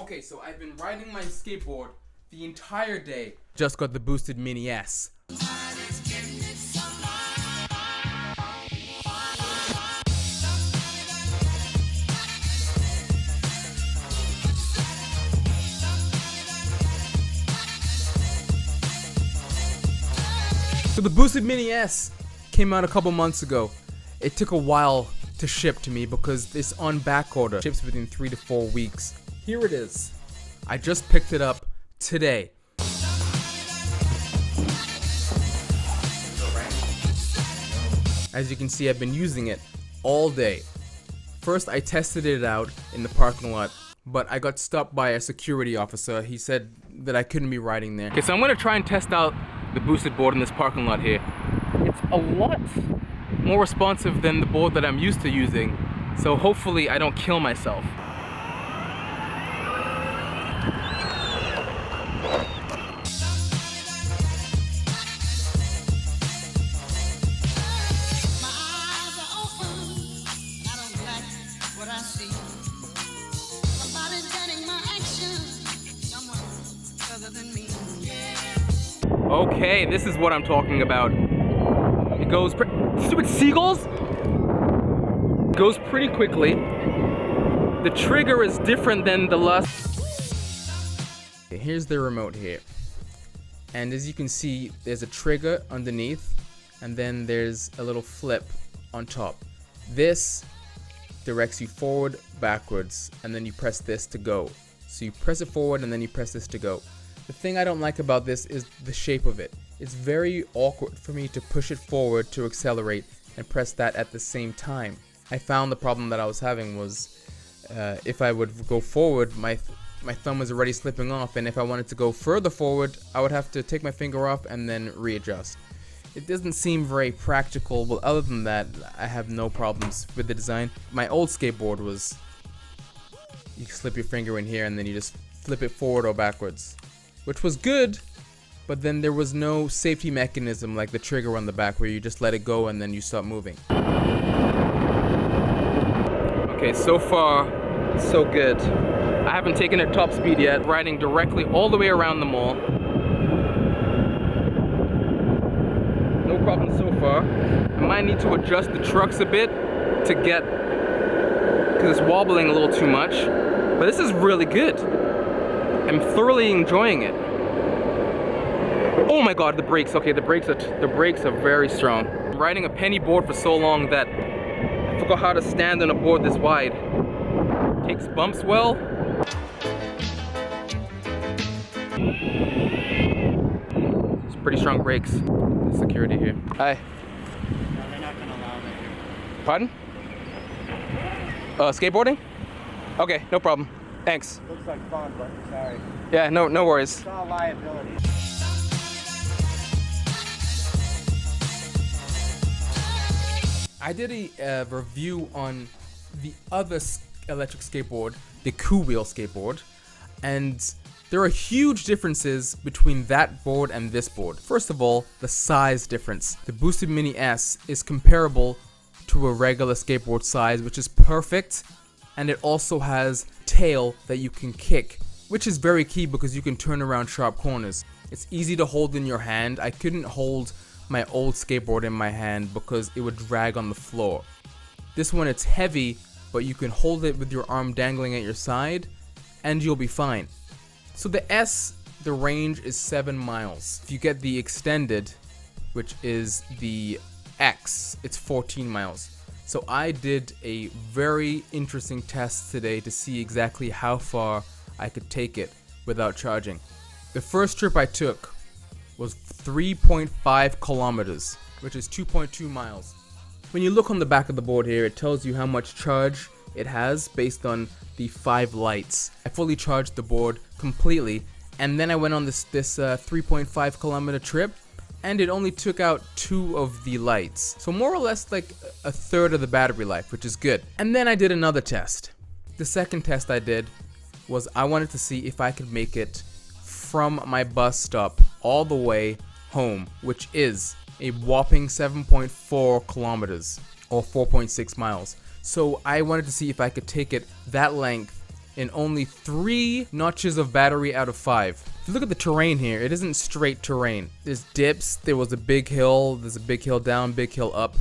Okay, so I've been riding my skateboard the entire day. Just got the boosted Mini S. So the boosted Mini S came out a couple months ago. It took a while to ship to me because it's on back order. Ships within 3 to 4 weeks. Here it is. I just picked it up today. As you can see, I've been using it all day. First, I tested it out in the parking lot, but I got stopped by a security officer. He said that I couldn't be riding there. Okay, so I'm gonna try and test out the boosted board in this parking lot here. It's a lot more responsive than the board that I'm used to using, so hopefully I don't kill myself. Okay, this is what I'm talking about. It goes stupid seagulls! It goes pretty quickly. The trigger is different than the last. Okay, here's the remote here. And as you can see, there's a trigger underneath, and then there's a little flip on top. This directs you forward, backwards, and then you press this to go. So you press it forward and then you press this to go. The thing I don't like about this is the shape of it. It's very awkward for me to push it forward to accelerate and press that at the same time. I found the problem that I was having was if I would go forward, my thumb was already slipping off, and if I wanted to go further forward, I would have to take my finger off and then readjust. It doesn't seem very practical, but other than that, I have no problems with the design. My old skateboard was, you slip your finger in here and then you just flip it forward or backwards, which was good, but then there was no safety mechanism like the trigger on the back where you just let it go and then you stop moving. Okay, so far, so good. I haven't taken it top speed yet, riding directly all the way around the mall. No problem so far. I might need to adjust the trucks a bit to get, because it's wobbling a little too much, but this is really good. I'm thoroughly enjoying it. Oh my god, the brakes. Okay, the brakes are very strong. I'm riding a penny board for so long that I forgot how to stand on a board this wide. Takes bumps well. It's pretty strong brakes. The security here. Hi. No, they're not gonna allow that here. Pardon? Skateboarding? Okay, no problem. Thanks. Looks like fun, but sorry. Yeah, no worries. It's all liability. I did a review on the other electric skateboard, the Coup Wheel skateboard, and there are huge differences between that board and this board. First of all, the size difference. The Boosted Mini S is comparable to a regular skateboard size, which is perfect, and it also has tail that you can kick, which is very key because you can turn around sharp corners. It's easy to hold in your hand. I couldn't hold my old skateboard in my hand because it would drag on the floor. This one, it's heavy, but you can hold it with your arm dangling at your side and you'll be fine. So the S, the range is 7 miles. If you get the extended, which is the X, it's 14 miles. So I did a very interesting test today to see exactly how far I could take it without charging. The first trip I took was 3.5 kilometers, which is 2.2 miles. When you look on the back of the board here, it tells you how much charge it has based on the 5 lights. I fully charged the board completely, and then I went on this 3.5 kilometer trip, and it only took out 2 of the lights. So more or less like a third of the battery life, which is good. And then I did another test. The second test I did was I wanted to see if I could make it from my bus stop all the way home, which is a whopping 7.4 kilometers or 4.6 miles. So I wanted to see if I could take it that length in only 3 notches of battery out of 5. If you look at the terrain here, it isn't straight terrain. There's dips, there was a big hill, there's a big hill down, big hill up.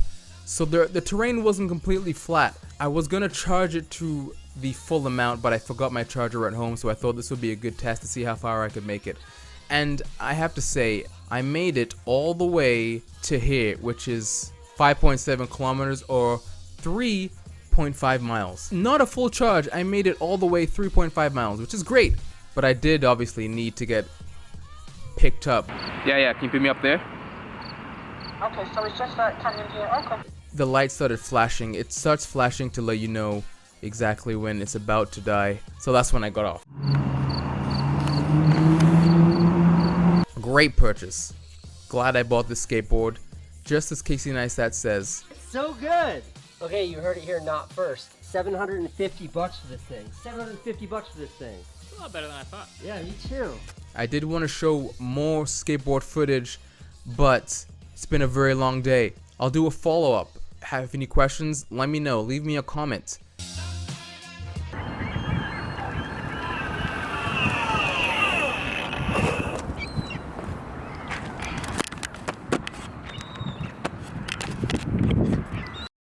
So the terrain wasn't completely flat. I was gonna charge it to the full amount, but I forgot my charger at home, so I thought this would be a good test to see how far I could make it. And I have to say, I made it all the way to here, which is 5.7 kilometers or 3.5 miles. Not a full charge, I made it all the way 3.5 miles, which is great. But I did obviously need to get picked up. Yeah, can you pick me up there? Okay, so it's just coming here. Okay. The light started flashing. It starts flashing to let you know exactly when it's about to die. So that's when I got off. Great purchase. Glad I bought this skateboard. Just as Casey Neistat says. It's so good. Okay, you heard it here not first. $750 for this thing. $750 for this thing. It's a lot better than I thought. Yeah, me too. I did want to show more skateboard footage, but it's been a very long day. I'll do a follow-up. Have any questions? Let me know. Leave me a comment.